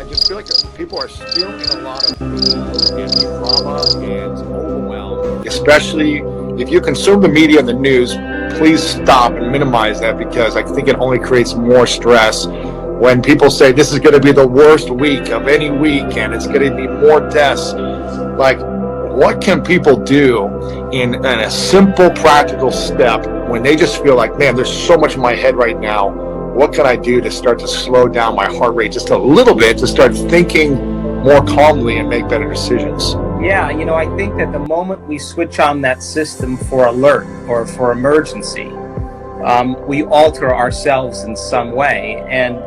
just feel like people are still in a lot of and trauma and overwhelm. Especially if you consume the media and the news, please stop and minimize that, because I think it only creates more stress. When people say this is going to be the worst week of any week and it's going to be more deaths, like, what can people do in a simple, practical step when they just feel like, man, there's so much in my head right now. What can I do to start to slow down my heart rate just a little bit, to start thinking more calmly and make better decisions? Yeah, you know, I think that the moment we switch on that system for alert or for emergency, we alter ourselves in some way. And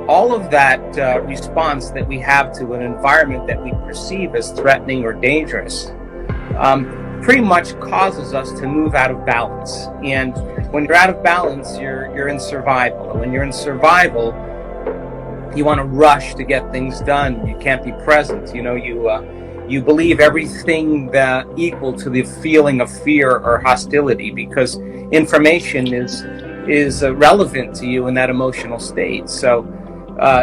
all of that response that we have to an environment that we perceive as threatening or dangerous pretty much causes us to move out of balance. And when you're out of balance, you're in survival. And when you're in survival, you want to rush to get things done. You can't be present. You know, you believe everything that equal to the feeling of fear or hostility, because information is relevant to you in that emotional state. So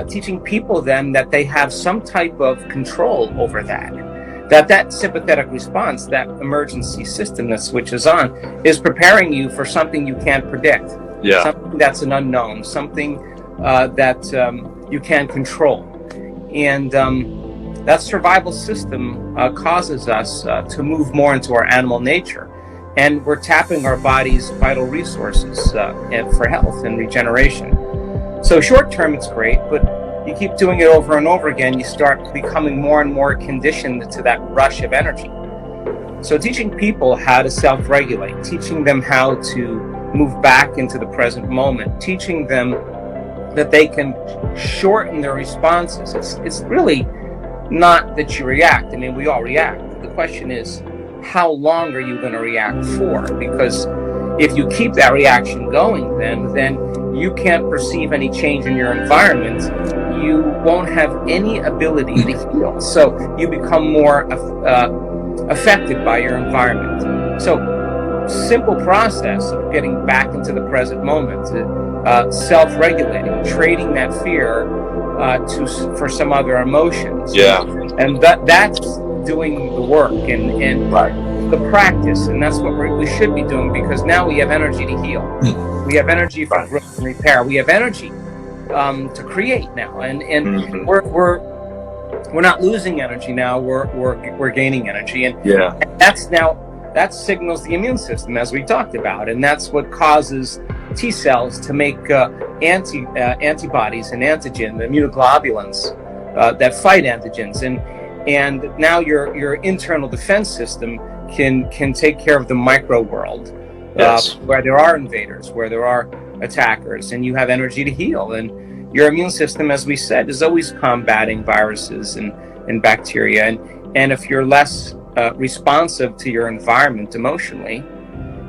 teaching people then that they have some type of control over that sympathetic response, that emergency system that switches on, is preparing you for something you can't predict. Yeah. Something that's an unknown, something that you can't control. And that survival system causes us to move more into our animal nature. And we're tapping our body's vital resources for health and regeneration. So short term, it's great, but you keep doing it over and over again, you start becoming more and more conditioned to that rush of energy. So teaching people how to self-regulate, teaching them how to move back into the present moment, teaching them that they can shorten their responses. It's really not that you react. I mean, we all react. The question is, how long are you going to react for? Because if you keep that reaction going, then you can't perceive any change in your environment. You won't have any ability to heal. So you become more affected by your environment. So simple process of getting back into the present moment, self-regulating, trading that fear for some other emotions. Yeah. And that's doing the work and the practice, and that's what we should be doing, because now we have energy to heal. We have energy for growth and repair. We have energy to create now, and we're not losing energy now. We're gaining energy, and that signals the immune system, as we talked about, and that's what causes T cells to make antibodies and antigen, the immunoglobulins that fight antigens, and now your internal defense system can take care of the micro world, where there are invaders, where there are attackers, and you have energy to heal. And your immune system, as we said, is always combating viruses and bacteria. And if you're less responsive to your environment emotionally,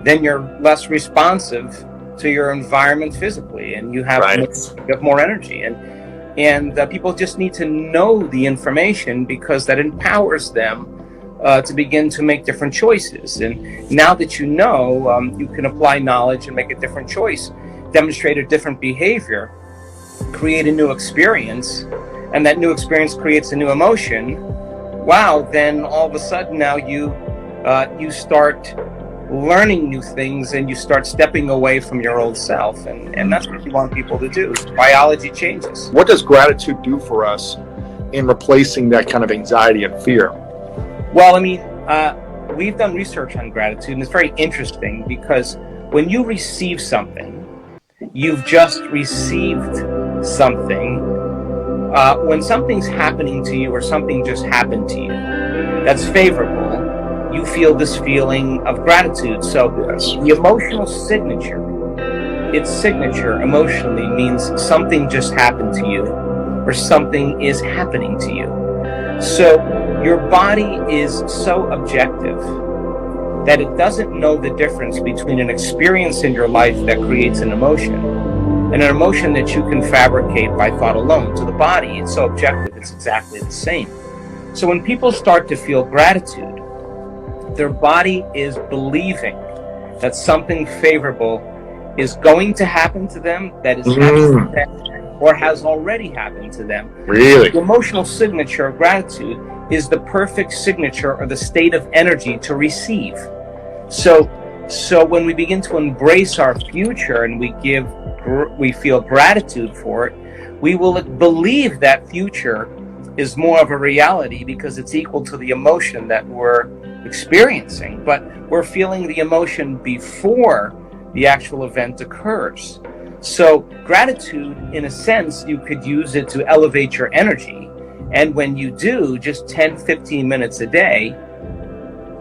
then you're less responsive to your environment physically, and you have more energy. And people just need to know the information, because that empowers them to begin to make different choices. And now that you know, you can apply knowledge and make a different choice, demonstrate a different behavior, create a new experience, and that new experience creates a new emotion. Wow, then all of a sudden now you start learning new things, and you start stepping away from your old self, and that's what you want people to do. Biology changes. What does gratitude do for us in replacing that kind of anxiety and fear? Well, I mean, we've done research on gratitude, and it's very interesting, because when you receive something, you've just received something. When something's happening to you, or something just happened to you that's favorable, you feel this feeling of gratitude. So the emotional signature, its signature emotionally means something just happened to you, or something is happening to you. So your body is so objective that it doesn't know the difference between an experience in your life that creates an emotion and an emotion that you can fabricate by thought alone. To the body, it's so objective, it's exactly the same. So when people start to feel gratitude, their body is believing that something favorable is going to happen to them, that is happening to them, or has already happened to them. Really? The emotional signature of gratitude is the perfect signature or the state of energy to receive. So when we begin to embrace our future and we feel gratitude for it, we will believe that future is more of a reality because it's equal to the emotion that we're experiencing. But we're feeling the emotion before the actual event occurs. So gratitude, in a sense, you could use it to elevate your energy. And when you do, just 10, 15 minutes a day,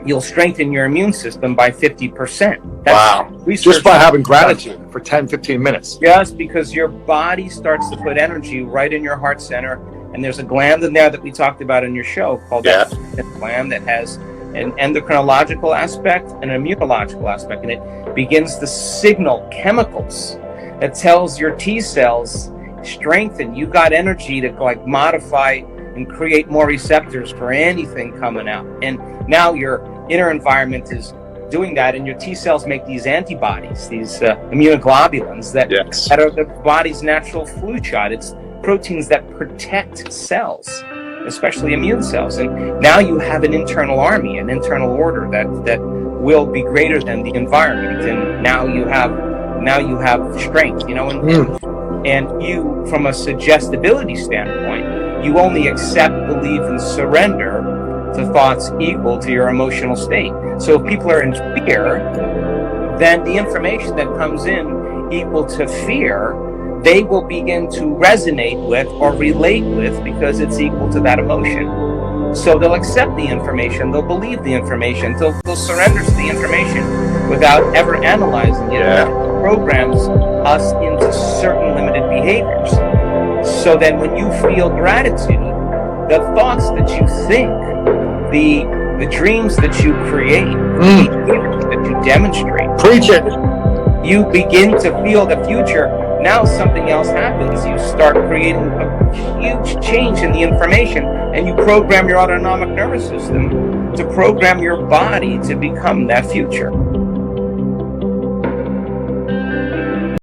you'll strengthen your immune system by 50%. Wow. Just by having gratitude for 10, 15 minutes. Yes, because your body starts to put energy right in your heart center. And there's a gland in there that we talked about in your show called that gland that has an endocrinological aspect and an immunological aspect. And it begins to signal chemicals that tells your T cells, strengthen. You got energy to like modify and create more receptors for anything coming out. And now your inner environment is doing that, and your T cells make these antibodies, these immunoglobulins that are the body's natural flu shot. It's proteins that protect cells, especially immune cells. And now you have an internal army, an internal order that will be greater than the environment. And now you have strength, you know, and you, from a suggestibility standpoint, you only accept, believe, and surrender to thoughts equal to your emotional state. So if people are in fear, then the information that comes in equal to fear, they will begin to resonate with or relate with because it's equal to that emotion. So they'll accept the information, they'll believe the information, they'll surrender to the information without ever analyzing it. It programs us into certain limited behaviors. So then when you feel gratitude, the thoughts that you think, the dreams that you create, the behaviors that you demonstrate, preach it. You begin to feel the future. Now something else happens. You start creating a huge change in the information, and you program your autonomic nervous system to program your body to become that future.